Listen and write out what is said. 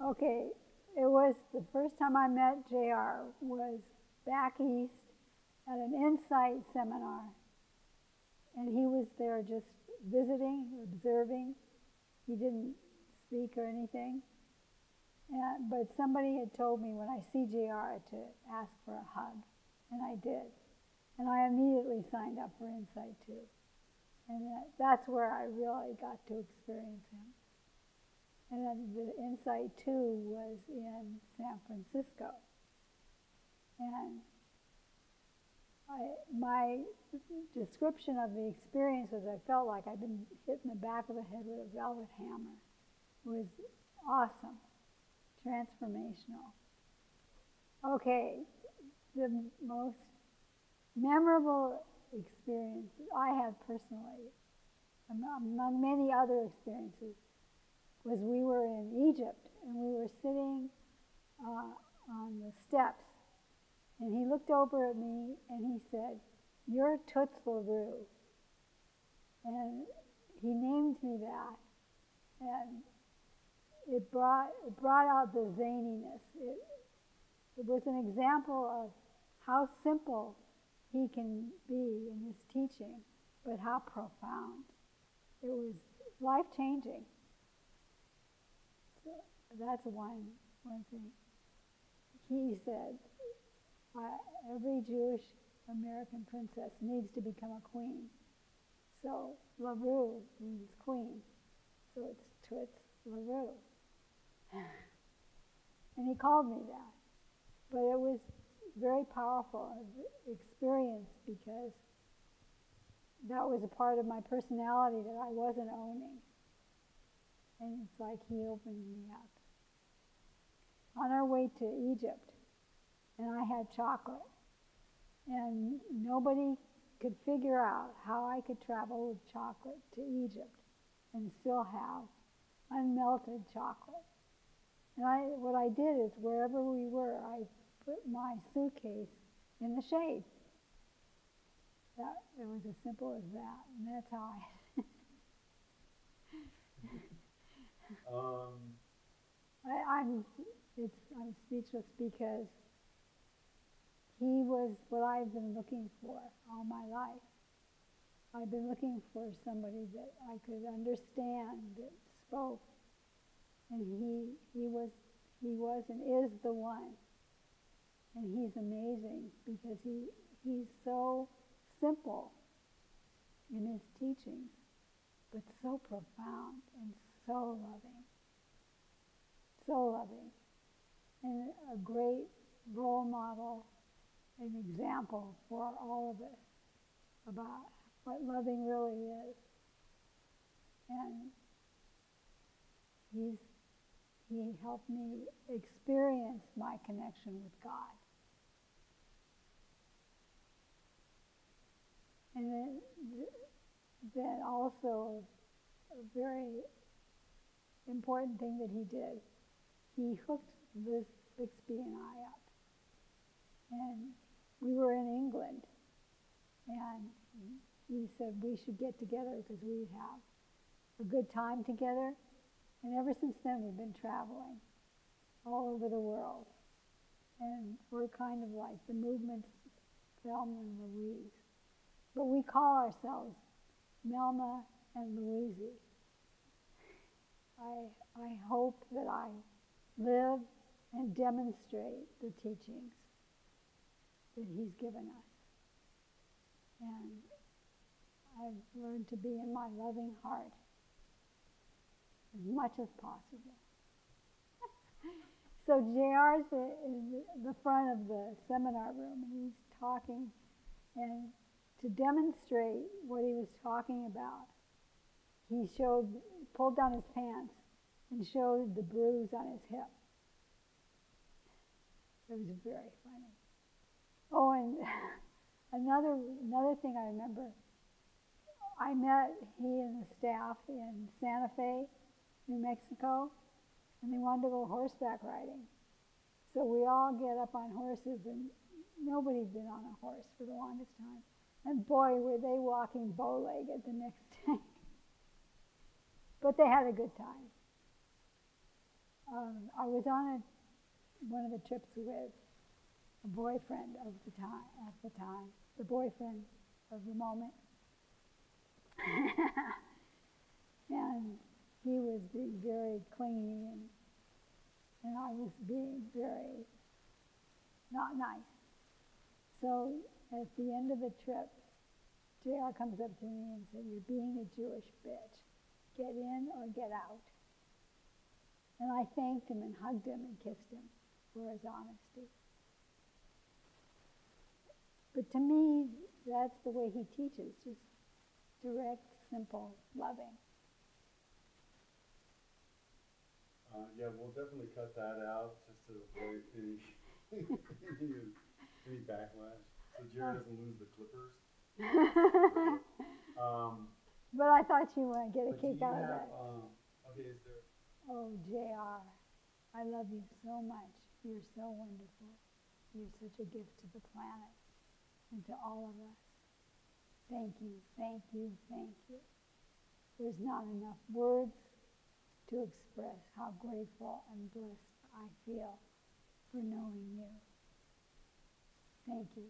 Okay, it was the first time I met JR was back east at an insight seminar. And he was there just visiting, observing. He didn't speak or anything. But somebody had told me when I see JR to ask for a hug, and I did. And I immediately signed up for Insight 2. And that's where I really got to experience him. And then the Insight 2 was in San Francisco. And my description of the experience was I felt like I'd been hit in the back of the head with a velvet hammer. It was awesome, transformational. Okay, the most memorable experience I had personally, among many other experiences, was we were in Egypt and we were sitting on the steps. And he looked over at me and he said, "You're Toots LaRue." And he named me that. And it brought out the zaniness. It was an example of how simple he can be in his teaching, but how profound. It was life-changing. So that's one thing. He said, every Jewish American princess needs to become a queen. So LaRue means queen. So it's Toots LaRue. And he called me that. But it was very powerful experience because that was a part of my personality that I wasn't owning. And it's like he opened me up. On our way to Egypt, and I had chocolate. And nobody could figure out how I could travel with chocolate to Egypt and still have unmelted chocolate. And what I did is wherever we were, I put my suitcase in the shade. It was as simple as that, and that's how I'm speechless because he was what I've been looking for all my life. I've been looking for somebody that I could understand, that spoke, and he was and is the one. And he's amazing because he's so simple in his teachings, but so profound and so loving. So loving. And a great role model, an example for all of us about what loving really is. And he helped me experience my connection with God. And then also a very important thing that he did, he hooked Liz Bixby and I up. And we were in England, and he said we should get together because we'd have a good time together. And ever since then, we've been traveling all over the world. And we're kind of like the movement's Thelma and Louise. But we call ourselves Melma and Louise. I hope that I live and demonstrate the teachings that he's given us. And I've learned to be in my loving heart as much as possible. So JR's in the front of the seminar room, and he's talking, and to demonstrate what he was talking about, he pulled down his pants and showed the bruise on his hip. It was very funny. Oh, and another thing I remember, I met he and the staff in Santa Fe, New Mexico, and they wanted to go horseback riding. So we all get up on horses, and nobody'd been on a horse for the longest time. And boy, were they walking bow-legged the next day. But they had a good time. I was on one of the trips with a boyfriend of the time, the boyfriend of the moment. And he was being very clingy, and I was being very not nice. So at the end of the trip, JR comes up to me and said, "You're being a Jewish bitch. Get in or get out." And I thanked him and hugged him and kissed him for his honesty. But to me, that's the way he teaches, just direct, simple, loving. Yeah, we'll definitely cut that out just to avoid any backlash. So Jared doesn't lose the clippers. But I thought you might get a kick out of that. Okay, is there... Oh, JR, I love you so much. You're so wonderful. You're such a gift to the planet and to all of us. Thank you, thank you, thank you. There's not enough words to express how grateful and blessed I feel for knowing you. Thank you.